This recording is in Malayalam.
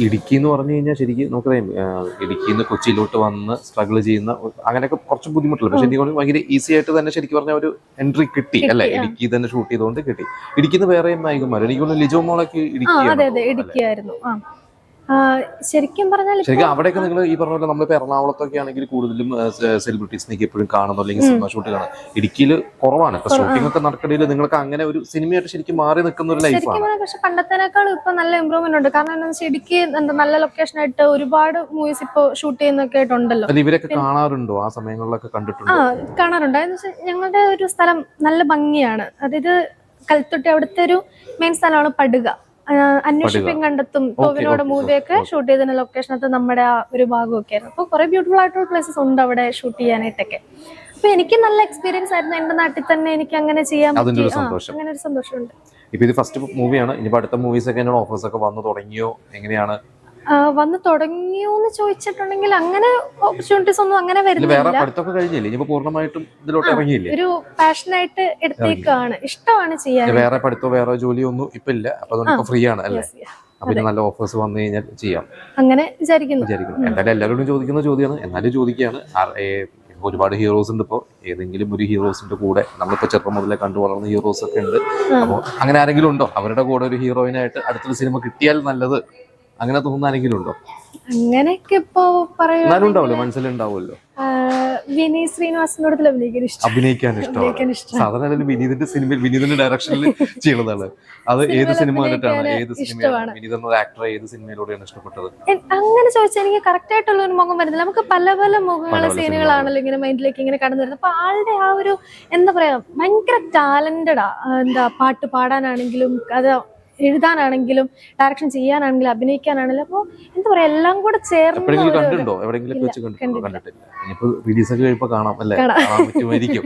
ഇടുക്കി എന്ന് പറഞ്ഞു കഴിഞ്ഞാൽ ശരിക്കും നമുക്കറിയാം ഇടുക്കിയിൽ നിന്ന് കൊച്ചിയിലോട്ട് വന്ന് സ്ട്രഗിൾ ചെയ്യുന്ന അങ്ങനെയൊക്കെ കുറച്ച് ബുദ്ധിമുട്ടില്ല. പക്ഷെ എനിക്ക് തോന്നുന്നു ഭയങ്കര ഈസി ആയിട്ട് തന്നെ ശരിക്കും പറഞ്ഞ ഒരു എൻട്രി കിട്ടി അല്ലെ? ഇടുക്കി തന്നെ ഷൂട്ട് ചെയ്തുകൊണ്ട് കിട്ടി. ഇടുക്കിന്ന് വേറെയും നായികന്മാർ എനിക്ക് തോന്നുന്നു ലിജോ മോളൊക്കെ ഇടുക്കിയായിരുന്നു. ശരിക്കും പറഞ്ഞാൽ ശരിക്കും അവിടെയൊക്കെ നിങ്ങൾ ഈ പറഞ്ഞ പോലെ നമ്മളിപ്പോ എറണാകുളത്തൊക്കെ ആണെങ്കിൽ കൂടുതലും സെലിബ്രിറ്റീസിനൊക്കെ എപ്പോഴും കാണുന്നു, അല്ലെങ്കിൽ സിനിമ ഷൂട്ട് കാണാം. ഇടുക്കിയിൽ കുറവാണ്. ഇപ്പൊ ഷൂട്ടിംഗ് ഒക്കെ നടക്കണമെങ്കിൽ നിങ്ങൾക്ക് അങ്ങനെ ഒരു സിനിമയായിട്ട് ശരിക്കും മാറി നിൽക്കുന്ന ഒരു ലൈഫാണ്. പക്ഷെ പണ്ടത്തേക്കാളും ഇപ്പൊ നല്ല ഇമ്പ്രൂവ്മെന്റ് ഉണ്ട്. കാരണം എന്താ വെച്ചാൽ ഇടുക്കി നല്ല ലൊക്കേഷൻ ആയിട്ട് ഒരുപാട് മൂവീസ് ഇപ്പൊ ഷൂട്ട് ചെയ്യുന്നൊക്കെ ആയിട്ടുണ്ടല്ലോ. ഇവരൊക്കെ കാണാറുണ്ടോ? ആ സമയങ്ങളിലൊക്കെ കണ്ടിട്ടുണ്ടോ? കാണാറുണ്ട്. ഞങ്ങളുടെ ഒരു സ്ഥലം നല്ല ഭംഗിയാണ്. അതായത് കൽത്തൊട്ടി അവിടുത്തെ ഒരു മെയിൻ സ്ഥലമാണ് പടുക. അന്വേഷിപ്പിൻ കണ്ടെത്തും ടോവിനോട് മൂവിയൊക്കെ ഷൂട്ട് ചെയ്തിരുന്ന ലൊക്കേഷനകത്ത് നമ്മുടെ ആ ഒരു ഭാഗമൊക്കെ ആയിരുന്നു. അപ്പൊ കുറെ ബ്യൂട്ടിഫുൾ ആയിട്ടുള്ള പ്ലേസസ് ഉണ്ട് അവിടെ ഷൂട്ട് ചെയ്യാനായിട്ടൊക്കെ. അപ്പൊ എനിക്ക് നല്ല എക്സ്പീരിയൻസ് ആയിരുന്നു. എന്റെ നാട്ടിൽ തന്നെ എനിക്ക് അങ്ങനെ ചെയ്യാൻ പറ്റി. അങ്ങനെ ഒരു സന്തോഷമുണ്ട്. ഇപ്പൊ ഇത് ഫസ്റ്റ് മൂവിയാണ്. ഇനിയിപ്പോ അടുത്ത മൂവീസ് ഒക്കെ ഓഫേഴ്സ് ഒക്കെ വന്നു തുടങ്ങിയോ? എങ്ങനെയാണ് വന്ന് തുടങ്ങിയോന്ന് ചോദിച്ചിട്ടുണ്ടെങ്കിൽ അങ്ങനെ ഓപ്പർച്യൂണിറ്റീസ് ഒന്നും അങ്ങനെ വരുന്നില്ല. പൂർണ്ണമായിട്ടും ഇതിലോട്ട് ഇറങ്ങിയില്ലേ? ഒരു പാഷനായിട്ട് എടുത്തേക്കാണ്. ഇഷ്ടമാണ് ചെയ്യാൻ. വേറെ പഠിത്തോ വേറെ ജോലിയോ ഒന്നും ഇപ്പൊ ഇല്ല. അപ്പൊ ഫ്രീ ആണ് അല്ലേ? അപ്പൊ നല്ല ഓഫേഴ്സ് വന്നു കഴിഞ്ഞാൽ ചെയ്യാം അങ്ങനെ വിചാരിക്കുന്നു. എന്തായാലും എല്ലാവരോടും ചോദിക്കുന്ന ചോദ്യമാണ്, എന്നാലും ചോദിക്കുകയാണ്. ഒരുപാട് ഹീറോസ് ഉണ്ട്. ഇപ്പോൾ ഏതെങ്കിലും ഒരു ഹീറോസിന്റെ കൂടെ നമ്മളിപ്പോ ചെറുപ്പം മുതലേ കണ്ടു വളർന്ന ഹീറോസ് ഒക്കെ ഉണ്ട്. അപ്പോൾ അങ്ങനെ ആരെങ്കിലും ഉണ്ടോ? അവരുടെ കൂടെ ഒരു ഹീറോയിനായിട്ട് അടുത്തൊരു സിനിമ കിട്ടിയാൽ നല്ലത് അങ്ങനെ തോന്നുന്ന ആരെങ്കിലും ഉണ്ടോ? അങ്ങനെയൊക്കെ ഇപ്പൊ പറയാനുണ്ടാവല്ലോ, മനസ്സിലുണ്ടാവുമല്ലോ. വിനീത് ശ്രീനിവാസനോട് അഭിനയിക്കാൻ ഇഷ്ടമാണ്. സാധാരണ വിനീതിന്റെ സിനിമയിൽ വിനീതിന്റെ ഡയറക്ഷനിൽ ചെയ്യുന്നതാണ്. അത് ഏത് സിനിമ കണ്ടിട്ടാണ്? ഏത് സിനിമയാണ് വിനീത് എന്ന ആക്ടർ ഏത് സിനിമയിലൂടെയാണ് ഇഷ്ടപ്പെട്ടത്? അങ്ങനെ ചോദിച്ചാൽ എനിക്ക് കറക്റ്റ് ആയിട്ടുള്ള ഒരു മുഖം വരുന്നില്ല. നമുക്ക് പല പല മുഖങ്ങളെ സീനുകളാണല്ലോ ഇങ്ങനെ മൈൻഡിലേക്ക് ഇങ്ങനെ കടന്നു വരുന്നത്. അപ്പൊ ആളുടെ ആ ഒരു എന്താ പറയാ ഭയങ്കര ടാലന്റഡാ. പാട്ട് പാടാനാണെങ്കിലും അത് എഴുതാനാണെങ്കിലും ഡയറക്ഷൻ ചെയ്യാനാണെങ്കിലും അഭിനയിക്കാനാണെങ്കിലും. അപ്പൊ എന്താ പറയാ എല്ലാം കൂടെ ചേർന്ന് കണ്ടിട്ടുണ്ടോ? എവിടെയെങ്കിലും വെച്ച് കണ്ടിട്ടില്ല. ഇനിയിപ്പോ റിലീസൊക്കെ കഴിയുമ്പോ കാണാം അല്ലേ? കാണാൻ പറ്റുമായിരിക്കും.